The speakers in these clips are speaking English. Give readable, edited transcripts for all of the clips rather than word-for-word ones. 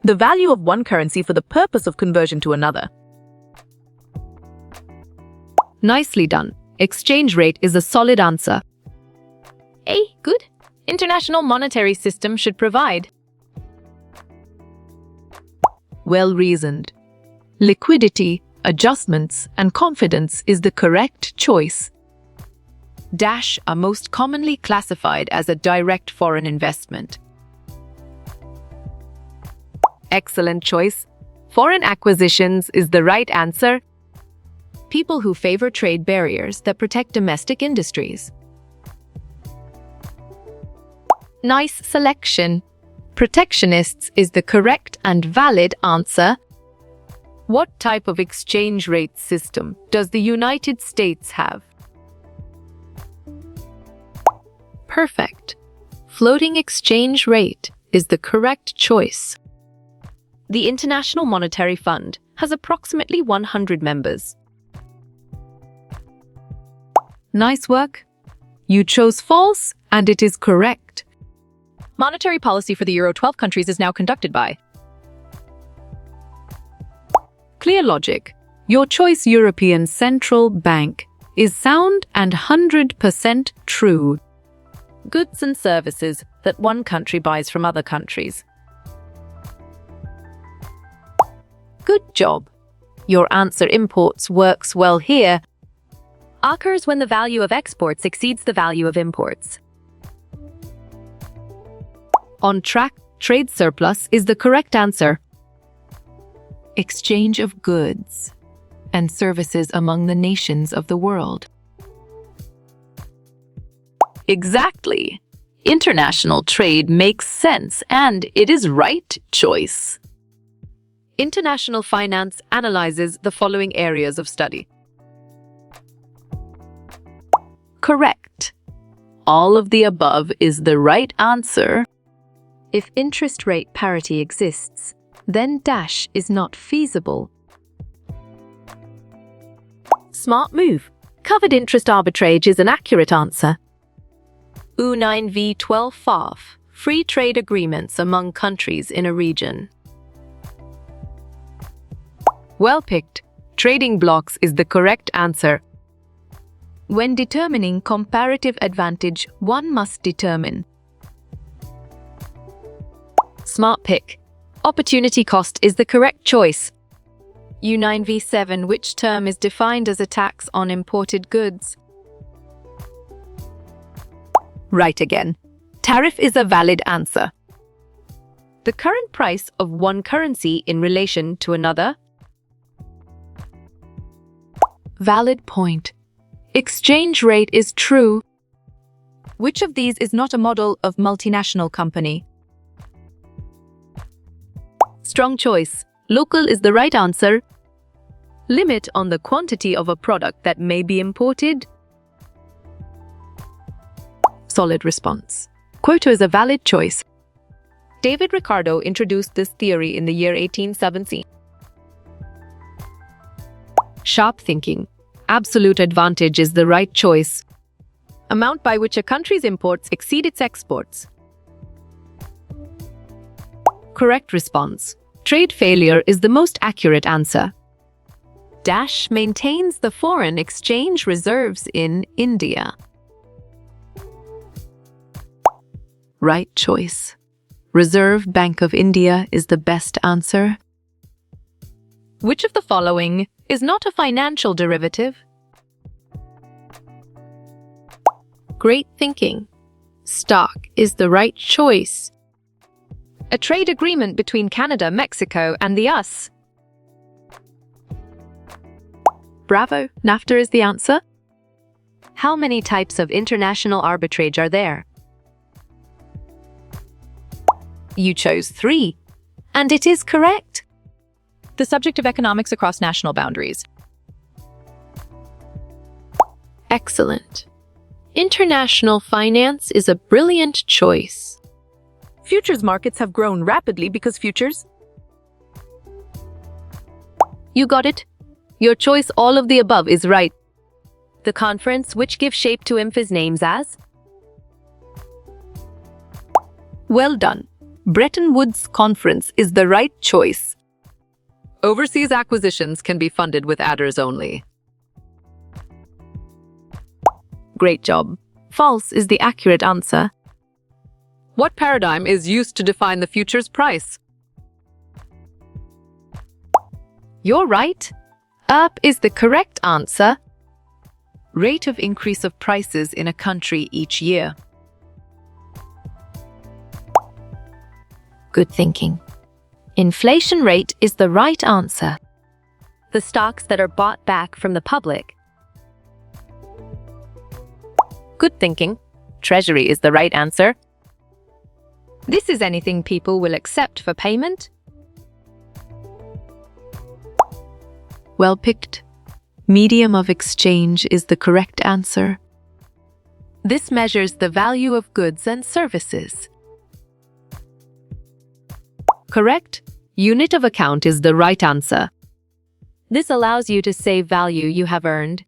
the value of one currency for the purpose of conversion to another. Nicely done. Exchange rate is a solid answer. A. Good. International monetary system should provide. Well reasoned. Liquidity, adjustments, and confidence is the correct choice. Dash are most commonly classified as a direct foreign investment. Excellent choice. Foreign acquisitions is the right answer. People who favor trade barriers that protect domestic industries. Nice selection. Protectionists is the correct and valid answer. What type of exchange rate system does the United States have? Perfect. Floating exchange rate is the correct choice. The International Monetary Fund has approximately 100 members. Nice work. You chose false, and it is correct. Monetary policy for the Euro 12 countries is now conducted by. Clear logic. Your choice European Central Bank is sound and 100% true. Goods and services that one country buys from other countries. Good job. Your answer imports works well here. Occurs when the value of exports exceeds the value of imports. On track, trade surplus is the correct answer. Exchange of goods and services among the nations of the world. Exactly. International trade makes sense and it is right choice. International finance analyzes the following areas of study. Correct. All of the above is the right answer. If interest rate parity exists, then dash is not feasible. Smart move. Covered interest arbitrage is an accurate answer. U9V12 FAF. Free trade agreements among countries in a region. Well picked. Trading blocks is the correct answer. When determining comparative advantage, one must determine. Smart pick. Opportunity cost is the correct choice. U9V7, which term is defined as a tax on imported goods? Right again. Tariff is a valid answer. The current price of one currency in relation to another? Valid point. Exchange rate is true. Which of these is not a model of multinational company? Strong choice. Local is the right answer. Limit on the quantity of a product that may be imported? Solid response. Quota is a valid choice. David Ricardo introduced this theory in the year 1817. Sharp thinking. Absolute advantage is the right choice. Amount by which a country's imports exceed its exports. Correct response. Trade failure is the most accurate answer. Dash maintains the foreign exchange reserves in India. Right choice. Reserve Bank of India is the best answer. Which of the following is not a financial derivative? Great thinking. Stock is the right choice. A trade agreement between Canada, Mexico, and the US. Bravo, NAFTA is the answer. How many types of international arbitrage are there? You chose 3, and it is correct. The subject of economics across national boundaries. Excellent. International finance is a brilliant choice. Futures markets have grown rapidly because futures. You got it. Your choice all of the above is right. The conference which gives shape to IMF's names as? Well done. Bretton Woods Conference is the right choice. Overseas acquisitions can be funded with adders only. Great job. False is the accurate answer. What paradigm is used to define the future's price? You're right. Up is the correct answer. Rate of increase of prices in a country each year. Good thinking. Inflation rate is the right answer. The stocks that are bought back from the public. Good thinking. Treasury is the right answer. This is anything people will accept for payment. Well picked. Medium of exchange is the correct answer. This measures the value of goods and services. Correct. Unit of account is the right answer. This allows you to save value you have earned.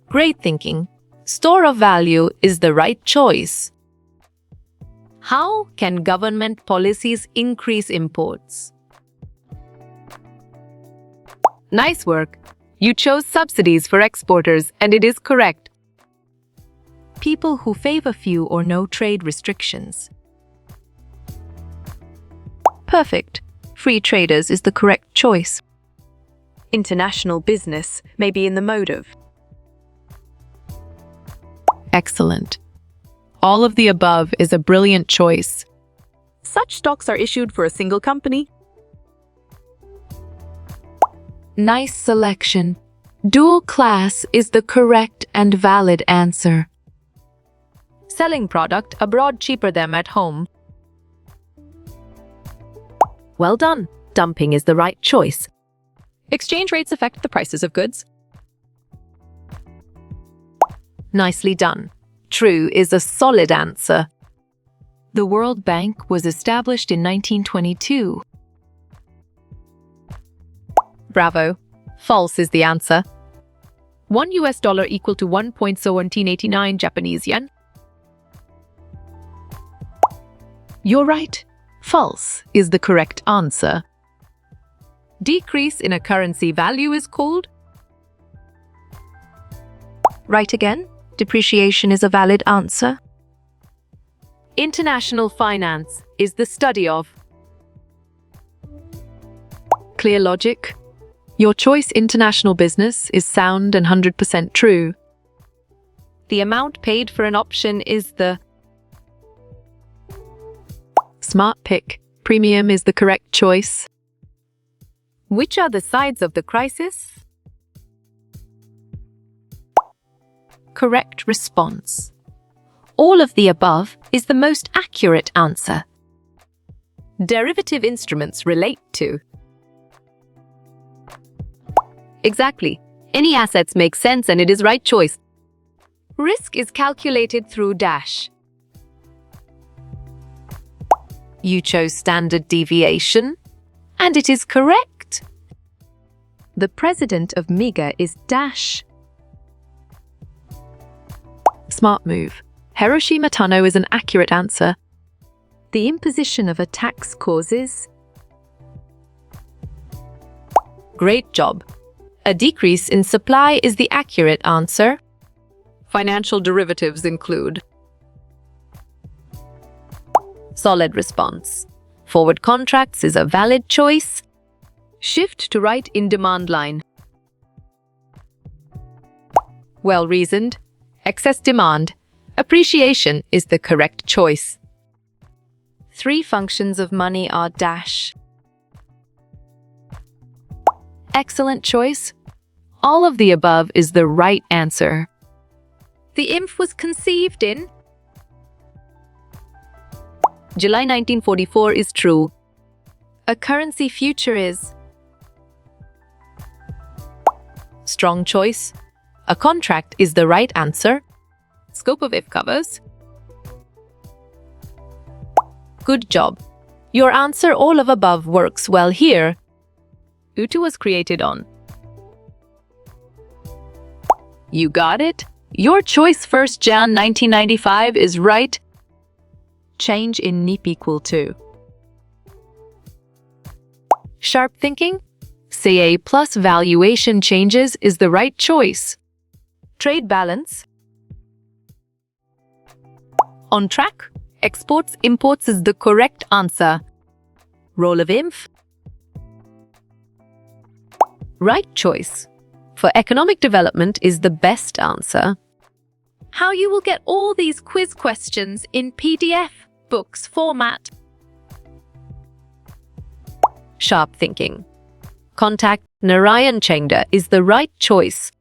Great thinking. Store of value is the right choice. How can government policies increase imports? Nice work. You chose subsidies for exporters, and it is correct. People who favor few or no trade restrictions. Perfect. Free traders is the correct choice. International business may be in the mode of. Excellent. All of the above is a brilliant choice. Such stocks are issued for a single company. Nice selection. Dual class is the correct and valid answer. Selling product abroad cheaper than at home. Well done. Dumping is the right choice. Exchange rates affect the prices of goods. Nicely done. True is a solid answer. The World Bank was established in 1922. Bravo. False is the answer. $1 equal to 1.1789 Japanese yen. You're right. False is the correct answer. Decrease in a currency value is called? Right again. Depreciation is a valid answer. International finance is the study of. Clear logic. Your choice international business is sound and 100% true. The amount paid for an option is the. Smart pick. Premium is the correct choice. Which are the sides of the crisis? Correct response. All of the above is the most accurate answer. Derivative instruments relate to. Exactly. Any assets make sense and it is right choice. Risk is calculated through dash. You chose standard deviation, and it is correct. The president of MIGA is dash. Smart move. Hiroshima Tano is an accurate answer. The imposition of a tax causes. Great job. A decrease in supply is the accurate answer. Financial derivatives include. Solid response. Forward contracts is a valid choice. Shift to right in demand line. Well reasoned. Excess demand. Appreciation is the correct choice. Three functions of money are dash. Excellent choice. All of the above is the right answer. The IMF was conceived in July 1944 is true. A currency future is strong choice. A contract is the right answer. Scope of if covers. Good job. Your answer all of above works well here. Utu was created on. You got it? Your choice 1st Jan 1995 is right. change in NEP equal to. Sharp thinking? CA plus valuation changes is the right choice. Trade balance. On track? Exports imports is the correct answer. Role of IMF? Right choice. For economic development is the best answer. How you will get all these quiz questions in PDF books format. Sharp thinking. Contact Narayan Chengda is the right choice.